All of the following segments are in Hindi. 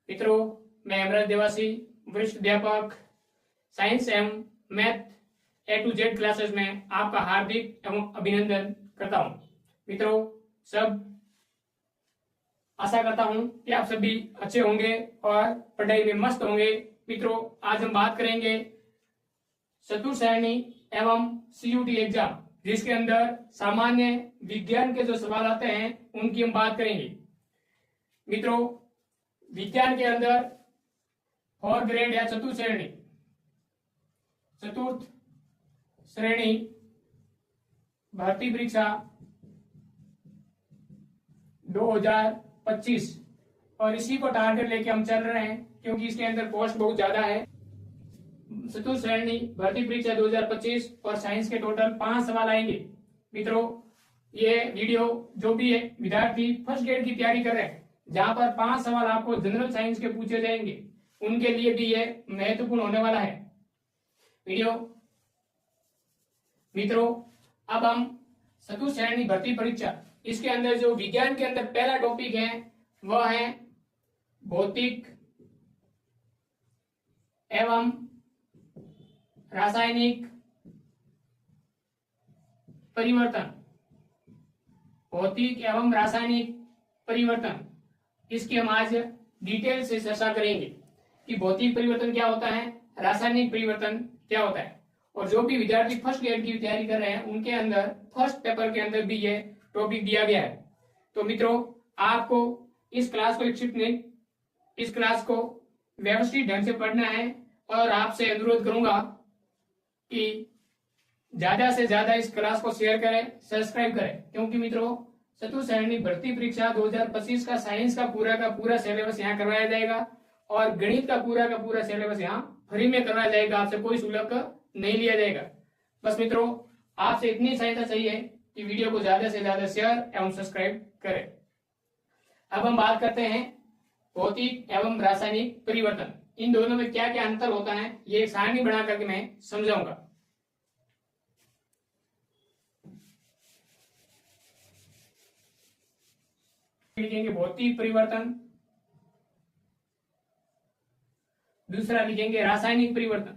मित्रों, मैं हेमराज देवासी, वरिष्ठ अध्यापक साइंस एवं math A to Z classes में आपका हार्दिक एवं अभिनंदन करता हूं। मित्रों, सब आशा करता हूं कि आप सभी अच्छे होंगे और पढ़ाई में मस्त होंगे। मित्रों, आज हम बात करेंगे चतुर्थ श्रेणी एवं CUT एग्जाम, जिसके अंदर सामान्य विज्ञान के जो सवाल आते हैं उनकी हम बात करेंगे। मित्रों, विज्ञान के अंदर 4th ग्रेड या चतुर्थ श्रेणी भर्ती परीक्षा 2025 और इसी को टारगेट लेके हम चल रहे हैं, क्योंकि इसके अंदर पोस्ट बहुत ज्यादा है। चतुर्थ श्रेणी भर्ती परीक्षा 2025 और साइंस के टोटल 5 सवाल आएंगे। मित्रों, ये वीडियो जो भी है विद्यार्थी फर्स्ट ग्रेड की तैयारी कर रहे हैं, जहां पर 5 सवाल आपको जनरल साइंस के पूछे जाएंगे, उनके लिए भी ये महत्वपूर्ण होने वाला है वीडियो। मित्रों, अब हम चतुर्थ श्रेणी भर्ती परीक्षा, इसके अंदर जो विज्ञान के अंदर पहला टॉपिक है वह है भौतिक एवं रासायनिक परिवर्तन। भौतिक एवं रासायनिक परिवर्तन, इसकी हम आज डिटेल से चर्चा करेंगे कि भौतिक परिवर्तन क्या होता है, रासायनिक परिवर्तन क्या होता है। और जो भी विद्यार्थी फर्स्ट ग्रेड की तैयारी कर रहे हैं उनके अंदर फर्स्ट पेपर के अंदर भी ये टॉपिक दिया गया है। तो मित्रों, आपको इस क्लास को इस क्लास को व्यवस्थित ढंग से पढ़ना है और आपसे अनुरोध करूंगा कि ज्यादा से ज्यादा इस क्लास को शेयर करें, सब्सक्राइब करें, क्योंकि मित्रों चतुर्थ श्रेणी भर्ती परीक्षा 2025 का साइंस का पूरा सिलेबस यहाँ करवाया जाएगा और गणित का पूरा सिलेबस यहाँ फ्री में करवाया जाएगा। आपसे कोई शुल्क नहीं लिया जाएगा। बस मित्रों, आपसे इतनी सहायता चाहिए कि वीडियो को ज्यादा से ज्यादा शेयर एवं सब्सक्राइब करें। अब हम बात करते हैं भौतिक एवं रासायनिक परिवर्तन, इन दोनों में क्या क्या अंतर होता है, ये एक सारणी बना करके मैं समझाऊंगा। लिखेंगे भौतिक परिवर्तन, दूसरा लिखेंगे रासायनिक परिवर्तन।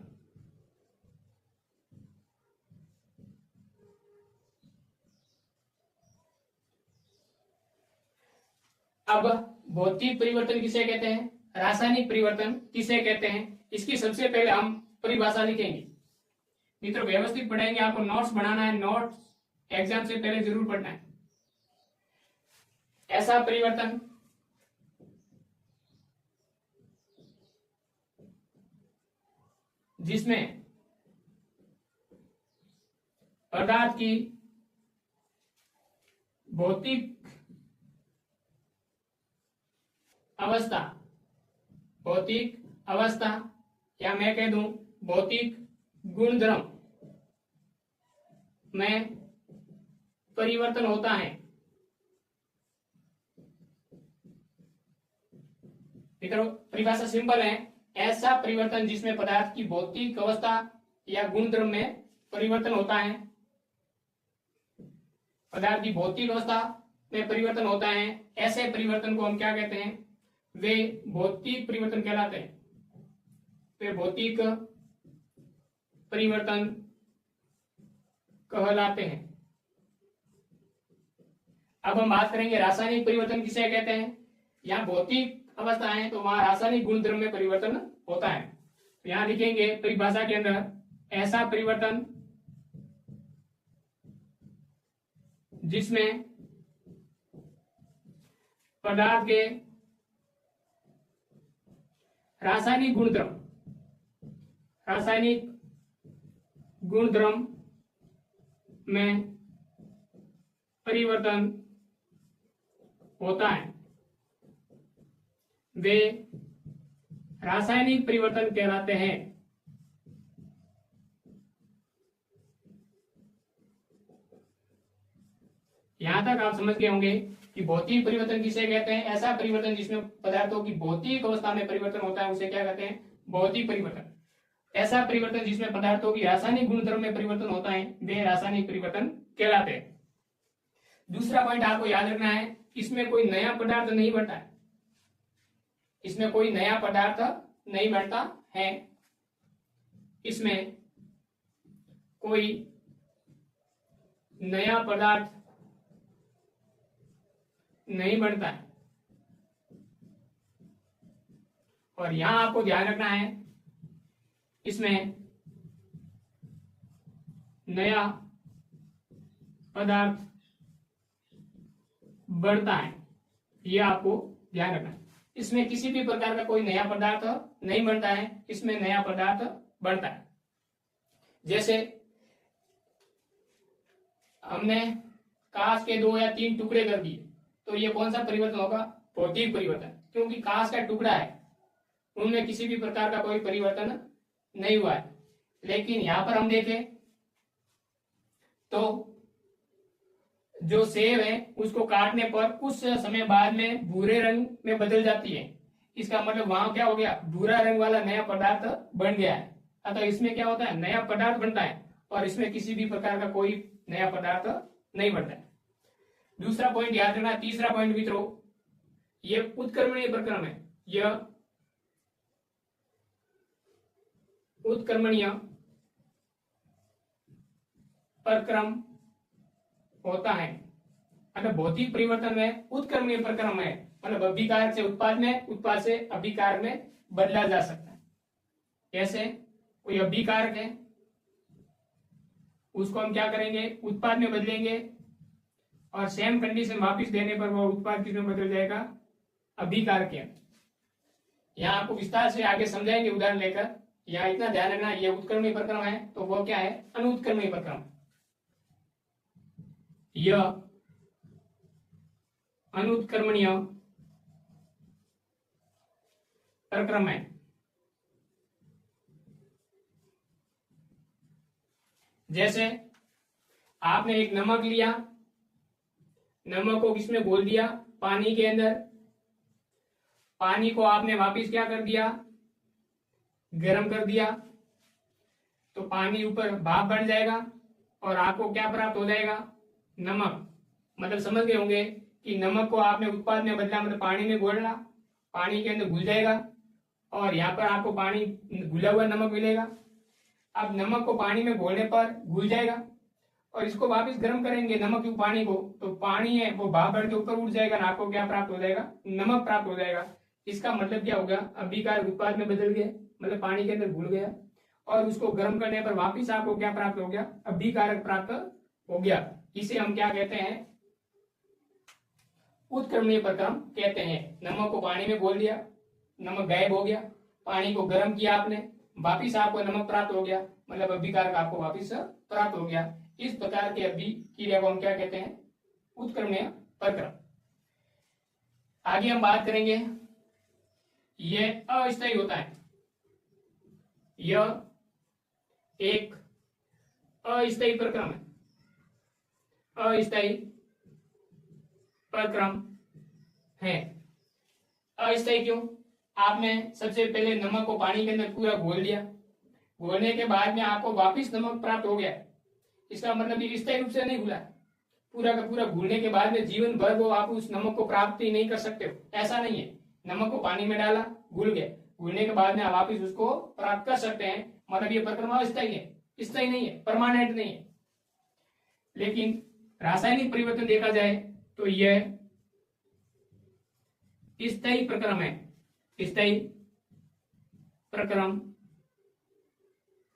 अब भौतिक परिवर्तन किसे कहते हैं, रासायनिक परिवर्तन किसे कहते हैं, इसकी सबसे पहले हम परिभाषा लिखेंगे। मित्रों, व्यवस्थित पढ़ेंगे, आपको नोट्स बनाना है, नोट्स एग्जाम से पहले जरूर पढ़ना है। ऐसा परिवर्तन जिसमें पदार्थ की भौतिक अवस्था या मैं कह दूं भौतिक गुणधर्म में परिवर्तन होता है। मित्रों, परिभाषा सिंपल है, ऐसा परिवर्तन जिसमें पदार्थ की भौतिक अवस्था या गुणधर्म में परिवर्तन होता है। पदार्थ की भौतिक अवस्था में परिवर्तन होता है, ऐसे परिवर्तन को हम क्या कहते हैं, वे भौतिक परिवर्तन कहलाते हैं। वे भौतिक परिवर्तन कहलाते हैं। अब हम बात करेंगे रासायनिक परिवर्तन किसे कहते हैं। यहाँ भौतिक अवस्था है तो वहां रासायनिक गुणधर्म में परिवर्तन होता है। तो यहां लिखेंगे परिभाषा के अंदर, ऐसा परिवर्तन जिसमें पदार्थ के रासायनिक गुणधर्म में परिवर्तन होता है, वे रासायनिक परिवर्तन कहलाते हैं। यहां तक आप समझ गए होंगे कि भौतिक परिवर्तन किसे कहते हैं। ऐसा परिवर्तन जिसमें पदार्थों की भौतिक अवस्था में परिवर्तन होता है उसे क्या कहते हैं, भौतिक परिवर्तन। ऐसा परिवर्तन जिसमें पदार्थों की रासायनिक गुणधर्म में परिवर्तन होता है वे रासायनिक परिवर्तन कहलाते हैं। दूसरा पॉइंट आपको याद रखना है, इसमें कोई नया पदार्थ नहीं बनता है। इसमें कोई नया पदार्थ नहीं बनता है, इसमें कोई नया पदार्थ नहीं बनता है। और यहां आपको ध्यान रखना है, इसमें नया पदार्थ बढ़ता है, यह आपको ध्यान रखना है। इसमें किसी भी प्रकार का कोई नया पदार्थ नहीं बनता है, इसमें नया पदार्थ बढ़ता है। जैसे हमने कांच के 2 या 3 टुकड़े कर दिए, तो ये कौन सा परिवर्तन होगा? भौतिक परिवर्तन, क्योंकि कांच का टुकड़ा है, उनमें किसी भी प्रकार का कोई परिवर्तन नहीं हुआ है। लेकिन यहां पर हम देखें तो जो सेब है उसको काटने पर कुछ समय बाद में भूरे रंग में बदल जाती है। इसका मतलब वहां क्या हो गया? भूरा रंग वाला नया पदार्थ बन गया है। अतः इसमें क्या होता है? नया पदार्थ बनता है, और इसमें किसी भी प्रकार का कोई नया पदार्थ नहीं बनता है। दूसरा पॉइंट याद रखना। तीसरा पॉइंट मित्रों, ये उत्क्रमणीय प्रक्रम है। यह उत्क्रमणीय प्रक्रम होता है। मतलब भौतिक परिवर्तन में उत्क्रमणीय प्रक्रम है, मतलब अभिकारक से उत्पाद में, उत्पाद से अभिकारक में बदला जा सकता है। जैसे कोई अभिकारक है, उसको हम क्या करेंगे? उत्पाद में बदलेंगे, और सेम कंडीशन वापस देने पर वो उत्पाद किसमें बदल जाएगा? अभिकारक के। यहाँ आपको विस्तार से आगे समझाएंगे उदाहरण लेकर। यहाँ इतना ध्यान रखना, ये उत्क्रमणीय प्रक्रम है, तो वो क्या है? अनुत्क्रमणीय प्रक्रम। यह अनुत्क्रमणीय प्रक्रम है। जैसे आपने एक नमक लिया, नमक को किसमें घोल दिया? पानी के अंदर। पानी को आपने वापस क्या कर दिया? गर्म कर दिया, तो पानी ऊपर भाप बन जाएगा, और आपको क्या प्राप्त हो जाएगा? नमक। मतलब समझ गए होंगे कि नमक को आपने उत्पाद में बदला, मतलब पानी में घोलना, पानी के अंदर घुल जाएगा, और यहाँ पर आपको पानी घुला हुआ नमक मिलेगा। अब नमक को पानी में घोलने पर घुल जाएगा, और इसको वापस गर्म करेंगे नमक की पानी को, तो पानी है वो भाप बढ़ के ऊपर उठ जाएगा, ना आपको क्या प्राप्त हो जाएगा? नमक प्राप्त हो जाएगा। इसका मतलब क्या होगा? अभिकारक उत्पाद में बदल गया, मतलब पानी के अंदर घुल गया, और उसको गर्म करने पर वापस आपको क्या प्राप्त हो गया? अभिकारक प्राप्त हो गया। इसे हम क्या कहते हैं? उत्क्रमणीय प्रक्रम कहते हैं। नमक को पानी में घोल दिया, नमक गायब हो गया, पानी को गर्म किया आपने, वापिस आपको नमक प्राप्त हो गया, मतलब अभिकारक आपको वापिस प्राप्त हो गया। इस प्रकार की अभिक्रिया को हम क्या कहते हैं? उत्क्रमणीय प्रक्रम। आगे हम बात करेंगे, यह अस्थायी होता है। यह एक अस्थायी प्रक्रम है। अस्थायी प्रक्रम है। अस्थायी क्यों? आपने सबसे पहले नमक को पानी के अंदर पूरा घोल दिया, घोलने के बाद में आपको वापिस नमक प्राप्त हो गया। इसका मतलब ये स्थायी रूप से नहीं घुला, पूरा का पूरा घुलने के बाद में जीवन भर वो आप उस नमक को प्राप्त ही नहीं कर सकते हो, ऐसा नहीं है। नमक को पानी में डाला, घुल गया, घुलने के बाद में आप वापिस उसको प्राप्त कर सकते हैं, मतलब ये प्रक्रम अस्थायी है, स्थायी नहीं है, परमानेंट नहीं है। लेकिन रासायनिक परिवर्तन देखा जाए तो यह स्थायी प्रक्रम है। स्थायी प्रक्रम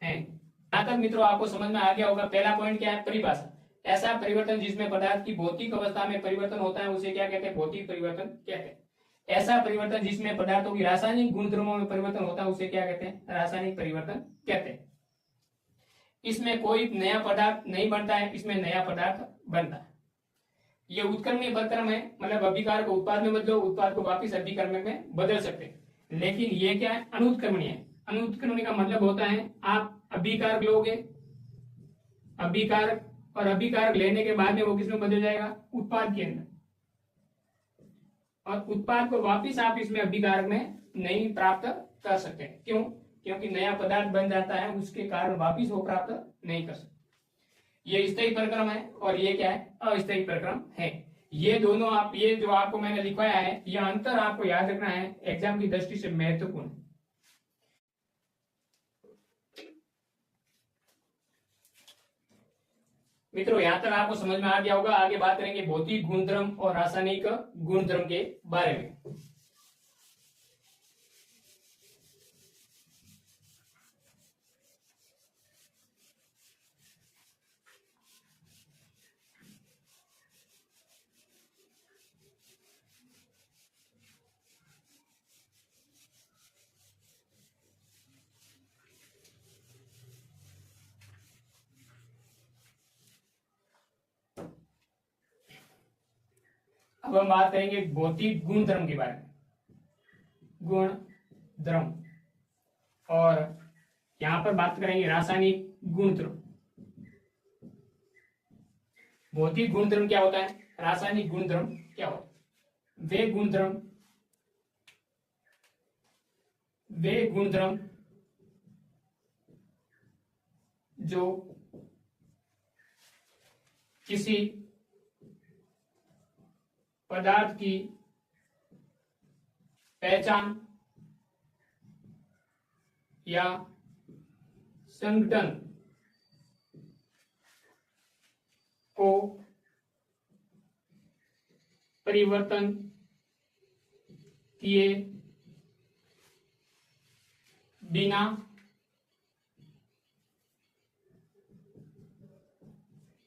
है। यहां तक मित्रों आपको समझ में आ गया होगा। पहला पॉइंट क्या है? परिभाषा। ऐसा परिवर्तन जिसमें पदार्थ की भौतिक अवस्था में परिवर्तन होता है उसे क्या कहते हैं? भौतिक परिवर्तन कहते हैं। ऐसा परिवर्तन जिसमें पदार्थों की रासायनिक गुणधर्मों में परिवर्तन होता है उसे क्या कहते हैं? रासायनिक परिवर्तन कहते हैं। इसमें कोई नया पदार्थ नहीं बनता है, इसमें नया पदार्थ बनता है। यह उत्क्रमणीय प्रक्रम है, मतलब अभिकारक को उत्पाद में बदलो, उत्पाद को वापिस अभिकर्मक में बदल सकते हैं। लेकिन ये क्या है? अनुत्क्रमणीय है। अनुत्क्रमणीय का मतलब होता है आप अभिकारक लोगे, अभिकारक, और अभिकारक लेने के बाद में वो किसमें बदल जाएगा? उत्पाद के अंदर, और उत्पाद को वापिस आप इसमें अभिकारक में नहीं प्राप्त कर सकते। क्यों? क्योंकि नया पदार्थ बन जाता है, उसके कारण वापिस वो प्राप्त नहीं कर सकते। ये स्थायी प्रक्रम है, और ये क्या है? अस्थायी प्रक्रम है। ये दोनों आप, ये जो आपको मैंने लिखवाया है, ये अंतर आपको याद रखना है, एग्जाम की दृष्टि से महत्वपूर्ण। मित्रों यहां तक आपको समझ में आ गया होगा। आगे बात करेंगे भौतिक गुणधर्म और रासायनिक गुणधर्म के बारे में। अब हम बात करेंगे भौतिक गुणधर्म के बारे में, गुण धर्म, और यहां पर बात करेंगे रासायनिक गुणधर्म। भौतिक गुणधर्म क्या होता है, रासायनिक गुणधर्म क्या होता है? वे गुणधर्म जो किसी पदार्थ की पहचान या संगठन को परिवर्तन किए बिना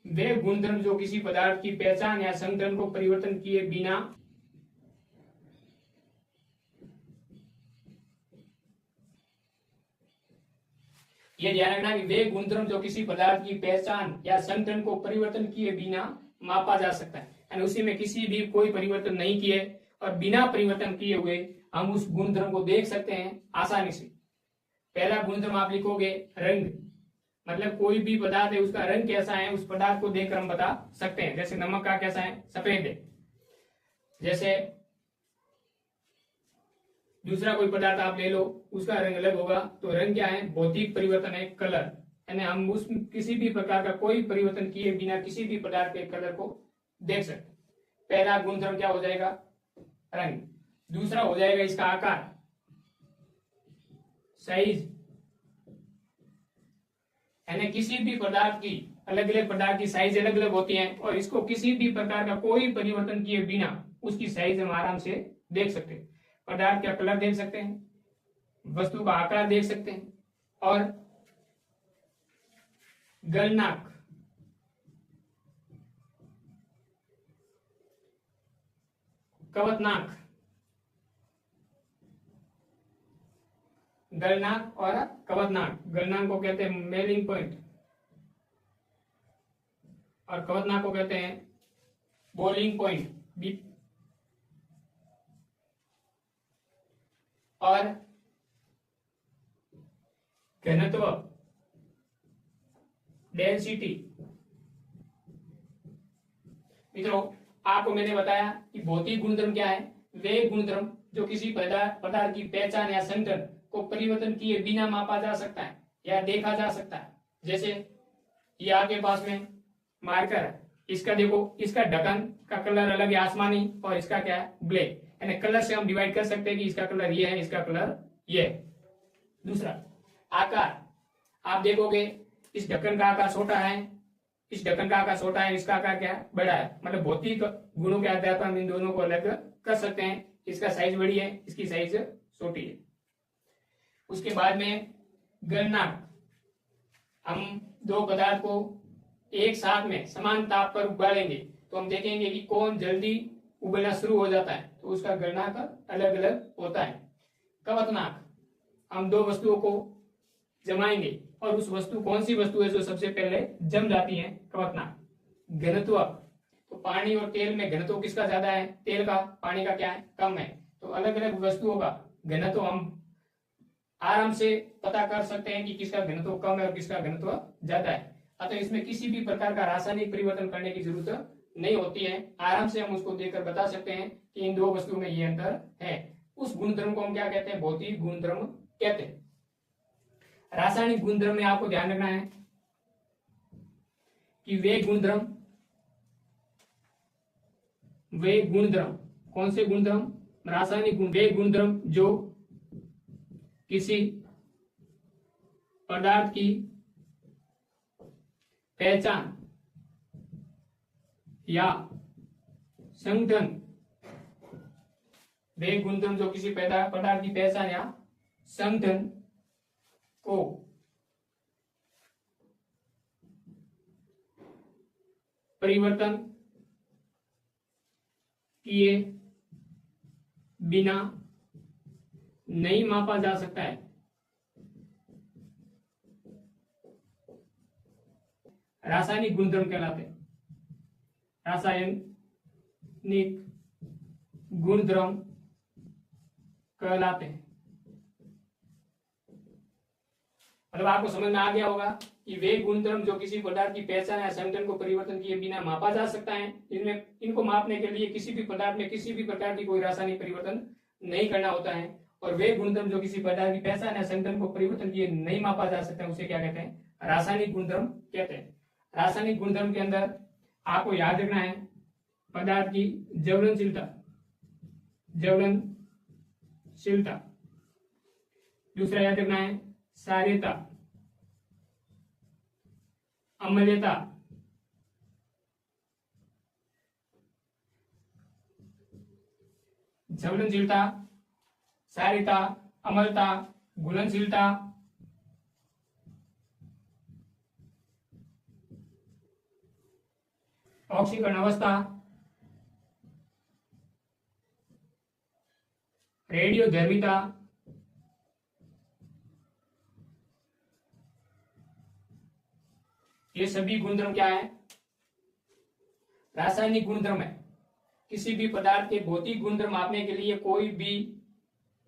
वे गुणधर्म जो किसी पदार्थ की पहचान या संगठन को परिवर्तन किए बिना ये ध्यान रखना कि वे गुणधर्म जो किसी पदार्थ की पहचान या संगठन को परिवर्तन किए बिना मापा जा सकता है, यानी उसी में किसी भी कोई परिवर्तन नहीं किए और बिना परिवर्तन किए हुए हम उस गुणधर्म को देख सकते हैं आसानी से। पहला गुणधर्म आप लिखोगे रंग, मतलब कोई भी पदार्थ है उसका रंग कैसा है, उस पदार्थ को देखकर हम बता सकते हैं। जैसे नमक का कैसा है, सफेद है। जैसे दूसरा कोई पदार्थ आप ले लो, उसका रंग अलग होगा, तो रंग क्या है, भौतिक परिवर्तन है, कलर, यानी हम उस किसी भी प्रकार का कोई परिवर्तन किए बिना किसी भी पदार्थ के कलर को देख सकते। पहला गुणधर्म क्या हो जाएगा, रंग। दूसरा हो जाएगा इसका आकार, साइज, यानी किसी भी पदार्थ की अलग अलग पदार्थ की साइज अलग अलग होती है और इसको किसी भी प्रकार का कोई परिवर्तन किए बिना उसकी साइज हम आराम से देख सकते हैं। पदार्थ का कलर देख सकते हैं, वस्तु का आकार देख सकते हैं, और गलनांक, कवतनाक, गलनांक और कवतनाक। गलनांक को कहते हैं मेलिंग पॉइंट और कवतनाक को कहते हैं बोलिंग पॉइंट। और घनत्व, डेंसिटी। मित्रों आपको मैंने बताया कि भौतिक गुणधर्म क्या है, वे गुणधर्म जो किसी पदार्थ की पहचान या संगठन को परिवर्तन किए बिना मापा जा सकता है या देखा जा सकता है। जैसे ये आपके पास में मार्कर है, इसका देखो, इसका ढक्कन का कलर अलग है, आसमानी, और इसका क्या है, ब्लैक, यानी कलर से हम डिवाइड कर सकते हैं कि इसका कलर ये है, इसका कलर ये है। दूसरा आकार, आप देखोगे इस ढक्कन का आकार छोटा है, इस ढक्कन का आकार छोटा है, इसका आकार क्या है, बड़ा है। मतलब भौतिक गुणों के आधार पर हम इन दोनों को अलग कर सकते हैं। इसका साइज बड़ी है, इसकी साइज छोटी है। उसके बाद में गलनांक, हम दो पदार्थ को एक साथ में समान ताप पर उबालेंगे तो हम देखेंगे कि कौन जल्दी उबलना शुरू हो जाता है, तो उसका गलनांक अलग अलग होता है। कवतनाक, हम दो वस्तुओं को जमाएंगे और उस वस्तु, कौन सी वस्तु है जो सबसे पहले जम जाती है, कवतनाक। घनत्व, तो पानी और तेल में घनत्व किसका ज्यादा है, तेल का, पानी का क्या है, कम है। तो अलग अलग वस्तुओं का घनत्व हम आराम से पता कर सकते हैं कि किसका घनत्व कम है और किसका घनत्व ज्यादा है। अतः इसमें किसी भी प्रकार का रासायनिक परिवर्तन करने की जरूरत नहीं होती है, आराम से हम उसको देखकर बता सकते हैं कि इन दो वस्तुओं में ये अंतर है। उस गुणधर्म को हम क्या कहते हैं, भौतिक गुणधर्म कहते हैं। रासायनिक गुणधर्म में आपको ध्यान रखना है कि वे गुणधर्म वे गुणधर्म, कौन से गुणधर्म? रासायनिक गुण, वे गुणधर्म जो किसी पदार्थ की पहचान या संगठन, वे गुणधर्म जो किसी पदार्थ की पहचान या संगठन को परिवर्तन किए बिना नहीं मापा जा सकता है, रासायनिक गुणधर्म कहलाते हैं। रासायनिक गुणधर्म कहलाते हैं। मतलब आपको समझ में आ गया होगा कि वे गुणधर्म जो किसी पदार्थ की पहचान या संगठन को परिवर्तन किए बिना मापा जा सकता है, इनमें इनको मापने के लिए किसी भी पदार्थ में किसी भी प्रकार की कोई रासायनिक परिवर्तन नहीं करना होता है। और वे गुणधर्म जो किसी पदार्थ की पहचान या संगठन को परिवर्तन किए नहीं मापा जा सकता है, उसे क्या कहते हैं? रासायनिक गुणधर्म कहते हैं। रासायनिक गुणधर्म के अंदर आपको याद रखना है पदार्थ की ज्वलनशीलता, ज्वलनशीलता, दूसरा याद रखना है क्षारीयता, अम्लीयता, ज्वलनशीलता, क्षारीयता, अम्लता, घुलनशीलता, ऑक्सीकरण अवस्था, रेडियोधर्मिता, ये सभी गुणधर्म क्या है? रासायनिक गुणधर्म है। किसी भी पदार्थ के भौतिक गुणधर्म मापने के लिए कोई भी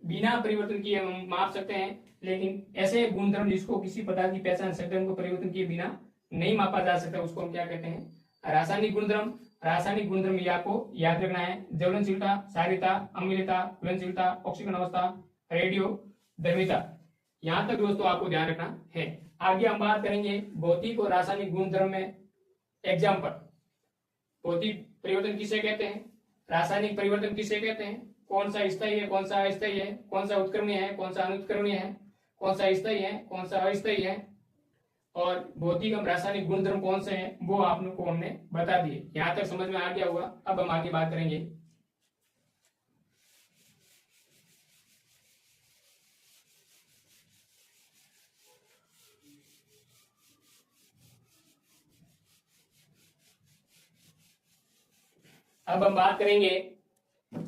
बिना परिवर्तन किए हम माप सकते हैं, लेकिन ऐसे गुणधर्म जिसको किसी पदार्थ की पहचान संगठन को परिवर्तन किए बिना नहीं मापा जा सकता, उसको हम क्या कहते हैं? रासायनिक गुणधर्म। रासायनिक गुणधर्म ये आपको याद रखना है, ज्वलनशीलता, क्षारीयता, अम्लीयता, घुलनशीलता, ऑक्सीकरण अवस्था, रेडियोधर्मिता। यहां तक दोस्तों आपको ध्यान रखना है। आगे हम बात करेंगे भौतिक और रासायनिक गुणधर्म में एग्जाम्पल। भौतिक परिवर्तन किसे कहते हैं? रासायनिक परिवर्तन किसे कहते हैं? कौन सा स्थायी है, कौन सा अस्थायी है, कौन सा उत्क्रमणीय है, कौन सा अनुत्क्रमणीय है, कौन सा स्थायी है, कौन सा अस्थायी है, और भौतिक एवं रासायनिक गुणधर्म कौन से हैं वो आपको हमने बता दिए। यहां तक समझ में आ गया होगा। अब हम आगे बात करेंगे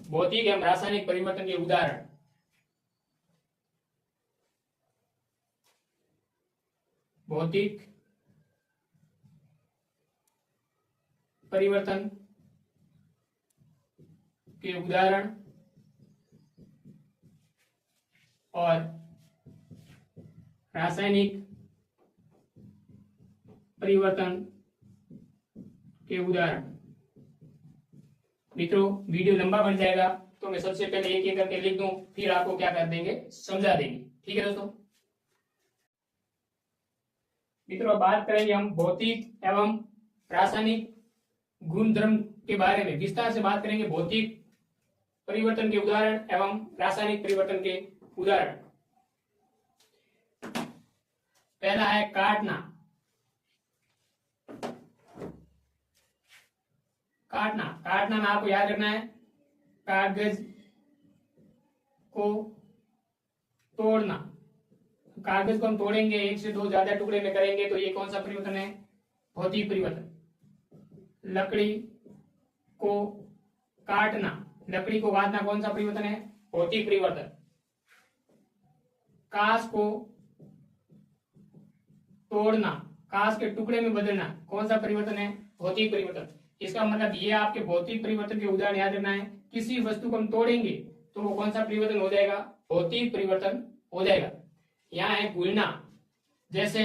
भौतिक एवं रासायनिक परिवर्तन के उदाहरण। भौतिक परिवर्तन के उदाहरण और रासायनिक परिवर्तन के उदाहरण। मित्रों, वीडियो लंबा बन जाएगा तो मैं सबसे पहले एक एक करके लिख दूं, फिर आपको क्या कर देंगे? समझा देंगे। ठीक है दोस्तों। मित्रों, बात करेंगे हम भौतिक एवं रासायनिक गुणधर्म के बारे में। विस्तार से बात करेंगे भौतिक परिवर्तन के उदाहरण एवं रासायनिक परिवर्तन के उदाहरण। पहला है काटना। काटना, काटना में आपको याद रखना है कागज को तोड़ना। कागज को हम तोड़ेंगे, एक से दो ज्यादा टुकड़े में करेंगे तो ये कौन सा परिवर्तन है? भौतिक परिवर्तन। लकड़ी को काटना, लकड़ी को काटना कौन सा परिवर्तन है? भौतिक परिवर्तन। कांच को तोड़ना, कांच के टुकड़े में बदलना कौन सा परिवर्तन है? भौतिक परिवर्तन। इसका मतलब ये आपके भौतिक परिवर्तन के उदाहरण याद रखना है। किसी वस्तु को हम तोड़ेंगे तो वो कौन सा परिवर्तन हो जाएगा? भौतिक परिवर्तन हो जाएगा। यहाँ है घुलना, जैसे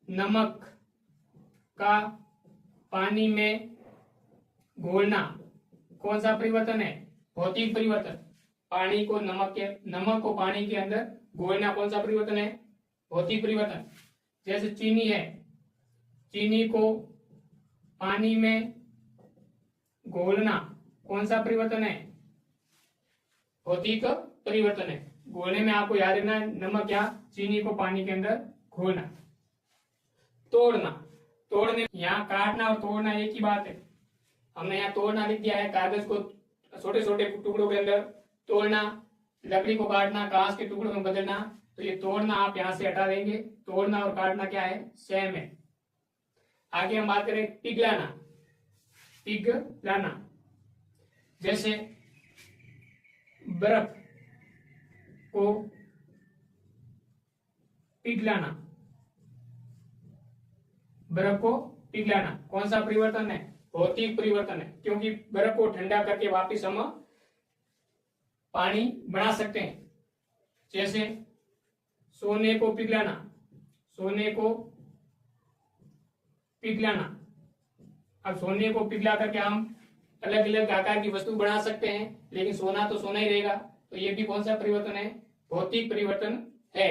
नमक का पानी में घोलना कौन सा परिवर्तन है? भौतिक परिवर्तन। पानी को नमक को पानी के अंदर घोलना कौन सा परिवर्तन है? भौतिक परिवर्तन। जैसे चीनी है, चीनी को पानी में घोलना कौन सा परिवर्तन है? भौतिक परिवर्तन है। घोलने में आपको याद रखना है नमक या चीनी को पानी के अंदर घोलना। तोड़ना, तोड़ने यहाँ काटना और तोड़ना एक ही बात है। हमने यहाँ तोड़ना लिख दिया है, कागज को छोटे छोटे टुकड़ों के अंदर तोड़ना, लकड़ी को काटना, कांच के टुकड़ों में बदलना। तो ये तोड़ना आप यहां से हटा देंगे, तोड़ना और काटना क्या है? सेम है। आगे हम बात करें पिघलाना। पिघलाना जैसे बर्फ को पिघलाना, बर्फ को पिघलाना कौन सा परिवर्तन है? भौतिक परिवर्तन है, क्योंकि बर्फ को ठंडा करके वापस हम पानी बना सकते हैं। जैसे सोने को पिघलाना, सोने को पिघलाना। अब सोने को पिघला करके हम अलग अलग आकार की वस्तु बना सकते हैं, लेकिन सोना तो सोना ही रहेगा। तो ये भी कौन सा परिवर्तन है? भौतिक परिवर्तन है।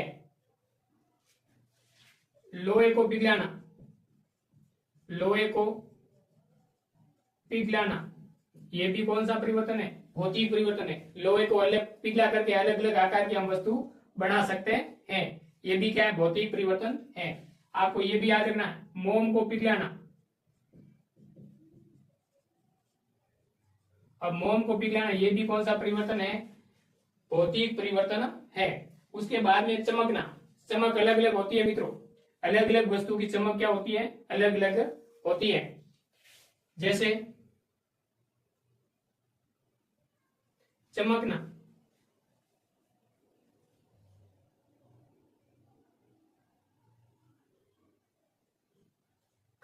लोहे को पिघलाना, लोहे को पिघलाना ये भी कौन सा परिवर्तन है? भौतिक परिवर्तन है। लोहे को अलग पिघला करके अलग अलग आकार की हम वस्तु बना सकते हैं। ये भी क्या है? भौतिक परिवर्तन है। आपको ये भी याद रखना है, मोम को पिघलाना। अब मोम को पिघलाना ये भी कौन सा परिवर्तन है? भौतिक परिवर्तन है। उसके बाद में चमकना, चमक अलग अलग होती है मित्रों, अलग अलग वस्तु की चमक क्या होती है? अलग अलग होती है। जैसे चमकना,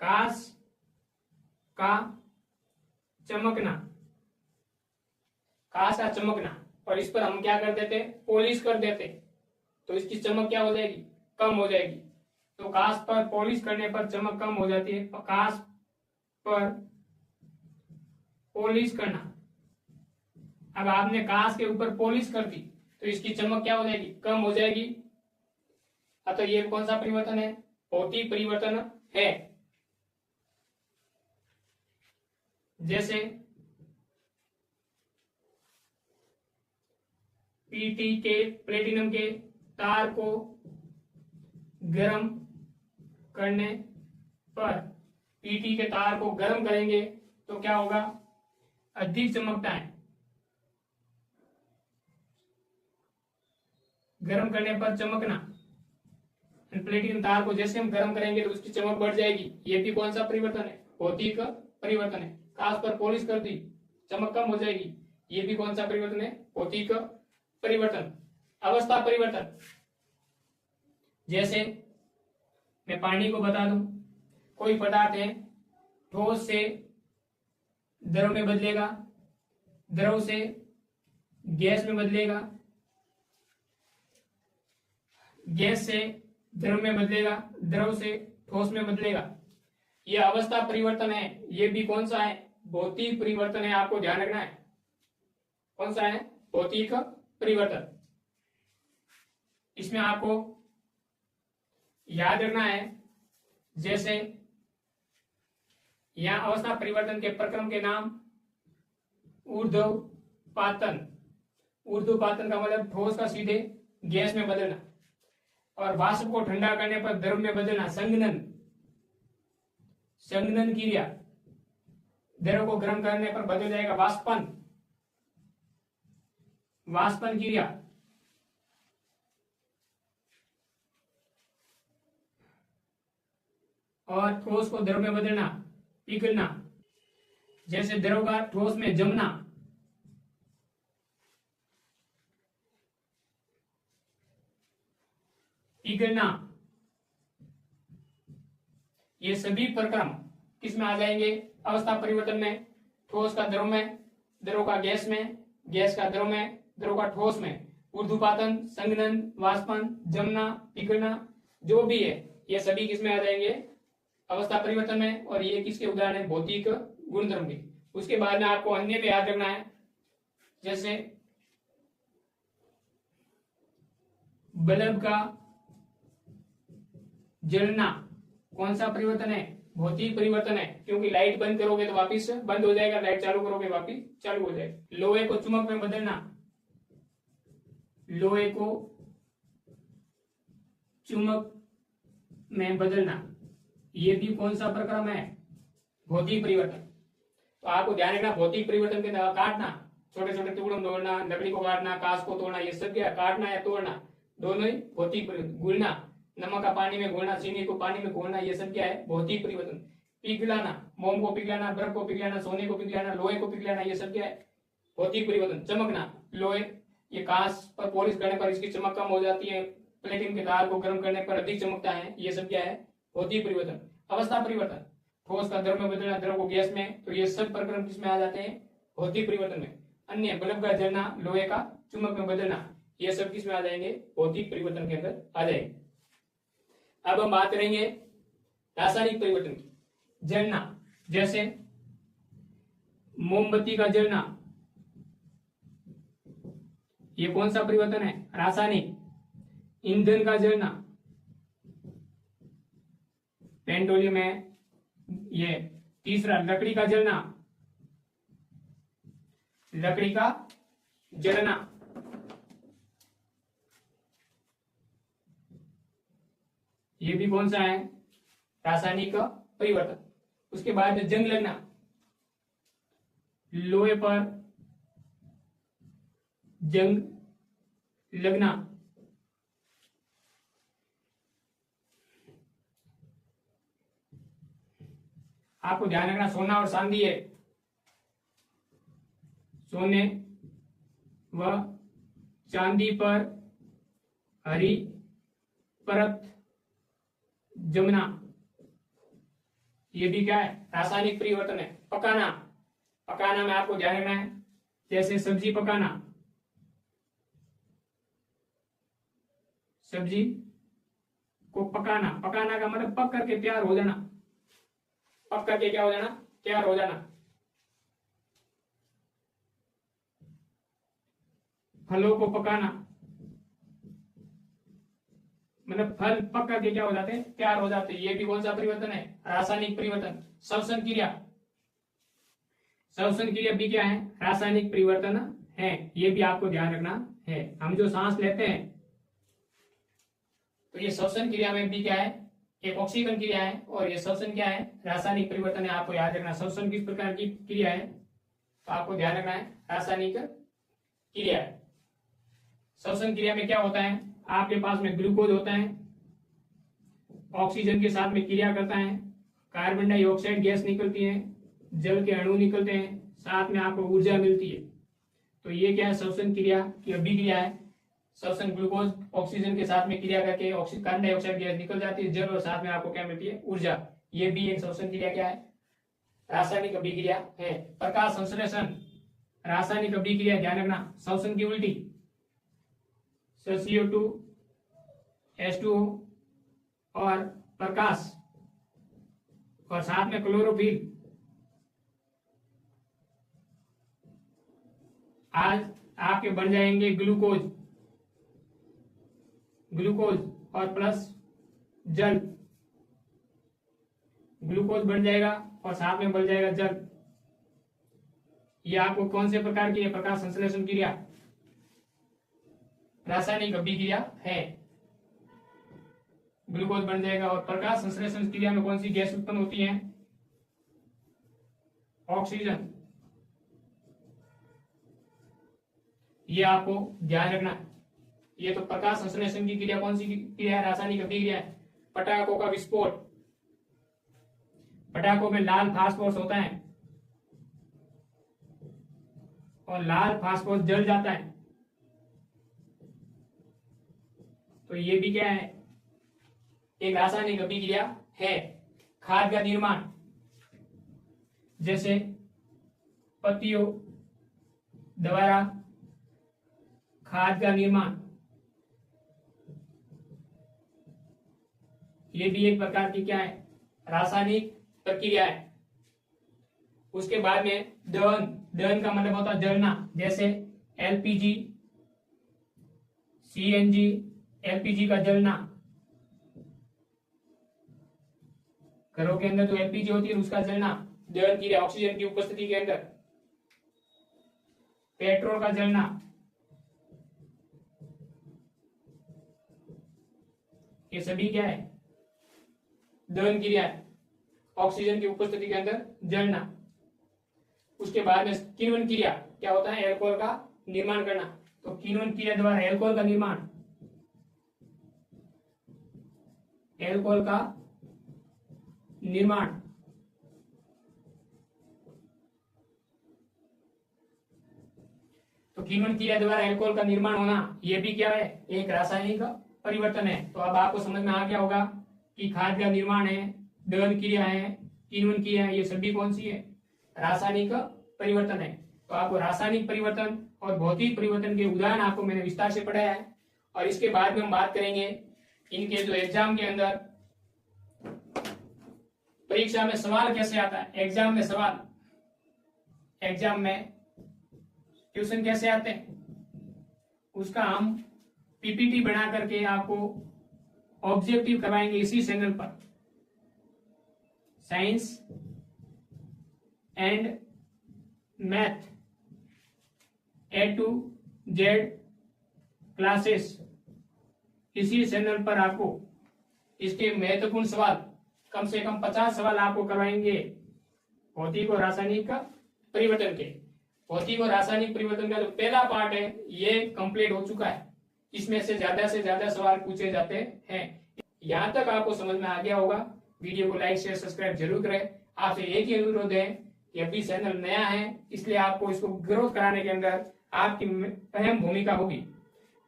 कांच का चमकना, कांच का चमकना, और इस पर हम क्या कर देते? पॉलिश कर देते, तो इसकी चमक क्या हो जाएगी? कम हो जाएगी। तो कांच पर पॉलिश करने पर चमक कम हो जाती है। कांच पर पॉलिश करना, अब आपने कांच के ऊपर पॉलिश कर दी तो इसकी चमक क्या हो जाएगी? कम हो जाएगी। तो ये कौन सा परिवर्तन है? भौतिक परिवर्तन है। जैसे पीटी के प्लेटिनम के तार को गर्म करने पर, पीटी के तार को गर्म करेंगे तो क्या होगा? अधिक चमकता है। गर्म करने पर चमकना, प्लेटिनम तार को जैसे हम गर्म करेंगे तो उसकी चमक बढ़ जाएगी। ये भी कौन सा परिवर्तन है? भौतिक परिवर्तन है। कांच पर पॉलिश कर दी, चमक कम हो जाएगी। ये भी कौन सा परिवर्तन है? भौतिक परिवर्तन। अवस्था परिवर्तन, जैसे मैं पानी को बता दूं, कोई पदार्थ है ठोस से द्रव में बदलेगा, द्रव से गैस में बदलेगा, गैस से द्रव में बदलेगा, द्रव से ठोस में बदलेगा। यह अवस्था परिवर्तन है। ये भी कौन सा है? भौतिक परिवर्तन है। आपको ध्यान रखना है कौन सा है? भौतिक परिवर्तन। इसमें आपको याद रखना है, जैसे यहां अवस्था परिवर्तन के प्रक्रम के नाम ऊर्ध्वपातन, ऊर्ध्वपातन का मतलब ठोस का सीधे गैस में बदलना, और वाष्प को ठंडा करने पर द्रव में बदलना संघनन, संघनन क्रिया, द्रव को गर्म करने पर बदल जाएगा वाष्पन, वाष्पन क्रिया। और ठोस को द्रव में बदलना पिघलना, जैसे द्रव का ठोस में जमना, पिघलना। ये सभी प्रक्रम किस में आ जाएंगे? अवस्था परिवर्तन में। ठोस का द्रव में, द्रव का गैस में, गैस का द्रव में, द्रव का ठोस में। ऊर्ध्वपातन, संघनन, वाष्पन, जमना, पिघलना जो भी है ये सभी किस में आ जाएंगे? अवस्था परिवर्तन में। और ये किसके उदाहरण है? भौतिक गुणधर्म के। उसके बाद में आपको अन्य में याद रखना है, जैसे बल्ब का जलना कौन सा परिवर्तन है? भौतिक परिवर्तन है, क्योंकि लाइट बंद करोगे तो वापिस बंद हो जाएगा, लाइट चालू करोगे वापिस चालू हो जाएगा। लोहे को चुंबक में बदलना, लोहे को चुंबक में बदलना, ये भी कौन सा प्रक्रम है? भौतिक परिवर्तन। तो आपको ध्यान रखना, भौतिक परिवर्तन के काटना, छोटे छोटे टुकड़ों में तोड़ना, लकड़ी को काटना, कांच को तोड़ना, ये सब क्या काटना या तोड़ना, दोनों ही भौतिक परिवर्तन। घुलना, नमक का पानी में घोलना, चीनी को पानी में घोलना, ये सब क्या है? भौतिक परिवर्तन। पिघलाना, मोम को पिघलाना, बर्फ को पिघलाना, सोने को पिघलाना, लोहे को पिघलाना, ये सब क्या है? भौतिक परिवर्तन। चमकना, लोहे ये कांच पर पॉलिश करने पर इसकी चमक कम हो जाती है, प्लेटिन के तार को गर्म करने पर अधिक चमकता है, ये सब क्या है? भौतिक परिवर्तन। अवस्था परिवर्तन, ठोस का द्रव में बदलना, द्रव को गैस में, तो ये सब प्रक्रम किसमें आ जाते हैं? भौतिक परिवर्तन में। अन्य, बल्ब का जलना, लोहे का चुंबक में बदलना, ये सब किसमें आ जाएंगे? भौतिक परिवर्तन के अंदर आ जाएंगे। अब हम बात करेंगे रासायनिक परिवर्तन की। जलना, जैसे मोमबत्ती का जलना, ये कौन सा परिवर्तन है? रासायनिक। ईंधन का जलना, पेट्रोलियम है ये। तीसरा, लकड़ी का जलना, लकड़ी का जलना, ये भी कौन सा है? रासायनिक परिवर्तन। उसके बाद जंग लगना, लोहे पर जंग लगना, आपको ध्यान रखना, सोना और चांदी है, सोने व चांदी पर हरी परत जमना, ये भी क्या है? रासायनिक परिवर्तन है। पकाना, पकाना में आपको ध्यान रखना है, जैसे सब्जी पकाना, सब्जी को पकाना, पकाना का मतलब पक करके तैयार हो जाना, पक करके क्या हो जाना? तैयार हो जाना। फलों को पकाना, मतलब फल पक करके क्या हो जाते हैं? तैयार हो जाते हैं, ये भी कौन सा परिवर्तन है? रासायनिक परिवर्तन। श्वसन क्रिया, श्वसन क्रिया भी क्या है? रासायनिक परिवर्तन है, ये भी आपको ध्यान रखना है। हम जो सांस लेते हैं, तो ये श्वसन क्रिया में भी क्या है? एक ऑक्सीकरण क्रिया है, और ये श्वसन क्या है? रासायनिक परिवर्तन है, आपको याद रखना। श्वसन किस प्रकार की क्रिया है? तो आपको ध्यान रखना है, रासायनिक क्रिया है। श्वसन क्रिया में क्या होता है? आपके पास में ग्लूकोज होता है, ऑक्सीजन के साथ में क्रिया करता है, कार्बन डाइऑक्साइड गैस निकलती है, जल के अणु निकलते हैं, साथ में आपको ऊर्जा मिलती है। तो ये क्या है? श्वसन क्रिया की अभिक्रिया है। श्वसन, ग्लूकोज ऑक्सीजन के साथ में क्रिया करके कार्बन डाइऑक्साइड गैस निकल जाती है, जल, और साथ में आपको क्या मिलती है? ऊर्जा। ये भी एक श्वसन क्रिया क्या है? रासायनिक अभिक्रिया है। प्रकाश संश्लेषण, रासायनिक अभिक्रिया, ध्यान रखना, श्वसन की उल्टी, CO2 H2O और प्रकाश, और साथ में क्लोरोफिल, आज आपके बन जाएंगे ग्लूकोज, ग्लूकोज और प्लस जल, ग्लूकोज बन जाएगा और साथ में बन जाएगा जल। ये आपको कौन से प्रकार की है? प्रकाश संश्लेषण क्रिया, रासायनिक अभिक्रिया है। ग्लूकोज बन जाएगा, और प्रकाश संश्लेषण क्रिया में कौन सी गैस उत्पन्न होती है? ऑक्सीजन। ये आपको ध्यान रखना। ये तो प्रकाश संश्लेषण की क्रिया कौन सी क्रिया है? रासायनिक अभिक्रिया है। पटाखों का विस्फोट, पटाखों में लाल फास्फोरस होता है, और लाल फास्फोरस जल जाता है, तो ये भी क्या है? एक रासायनिक अभिक्रिया है। खाद का निर्माण, जैसे पत्तियों द्वारा खाद का निर्माण, ये भी एक प्रकार की क्या है? रासायनिक प्रक्रिया है। उसके बाद में दहन, दहन का मतलब होता है जलना, जैसे LPG, CNG, LPG का जलना, घरों के अंदर जो एलपीजी होती है उसका जलना, दहन क्रिया ऑक्सीजन की उपस्थिति के अंदर, पेट्रोल का जलना, ये सभी क्या है, दहन क्रिया है, ऑक्सीजन की उपस्थिति के अंदर जलना। उसके बाद में किण्वन क्रिया क्या होता है, एल्कोहल का निर्माण करना। तो किण्वन क्रिया द्वारा एल्कोहल का निर्माण, एल्कोहल का निर्माण, तो किण्वन क्रिया द्वारा एल्कोहल का निर्माण होना, यह भी क्या है, एक रासायनिक परिवर्तन है। तो अब आपको समझ में आ गया होगा कि खाद्य का निर्माण है, दहन क्रिया है, किण्वन क्रिया है, ये सभी कौन सी है, रासायनिक परिवर्तन है। तो आपको रासायनिक परिवर्तन और भौतिक परिवर्तन के उदाहरण आपको मैंने विस्तार से पढ़ाया है। और इसके बाद में हम बात करेंगे इनके जो एग्जाम के अंदर, परीक्षा में सवाल कैसे आता है, एग्जाम में सवाल, एग्जाम में क्वेश्चन कैसे आते हैं, उसका हम पीपीटी बना करके आपको ऑब्जेक्टिव करवाएंगे इसी चैनल पर, science and math A to Z classes, इसी चैनल पर आपको इसके महत्वपूर्ण सवाल, कम से कम 50 सवाल आपको करवाएंगे भौतिक और रासायनिक परिवर्तन के। भौतिक और रासायनिक परिवर्तन का जो पहला पार्ट है ये कंप्लीट हो चुका है, इसमें से ज्यादा सवाल पूछे जाते हैं। यहाँ तक आपको समझ में आ गया होगा। वीडियो को लाइक शेयर सब्सक्राइब जरूर करें। आपसे एक ही अनुरोध है, ये भी चैनल नया है इसलिए आपको इसको ग्रोथ कराने के अंदर आपकी अहम भूमिका होगी।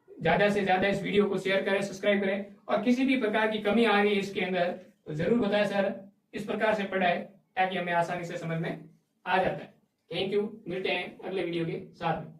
ज्यादा से ज्यादा इस वीडियो को शेयर करें, सब्सक्राइब करें, और किसी भी प्रकार की कमी आ रही है इसके अंदर तो जरूर बताएं सर, इस प्रकार से पढ़ाए ताकि हमें आसानी से समझ में आ जाता है। थैंक यू, मिलते हैं अगले वीडियो के साथ में।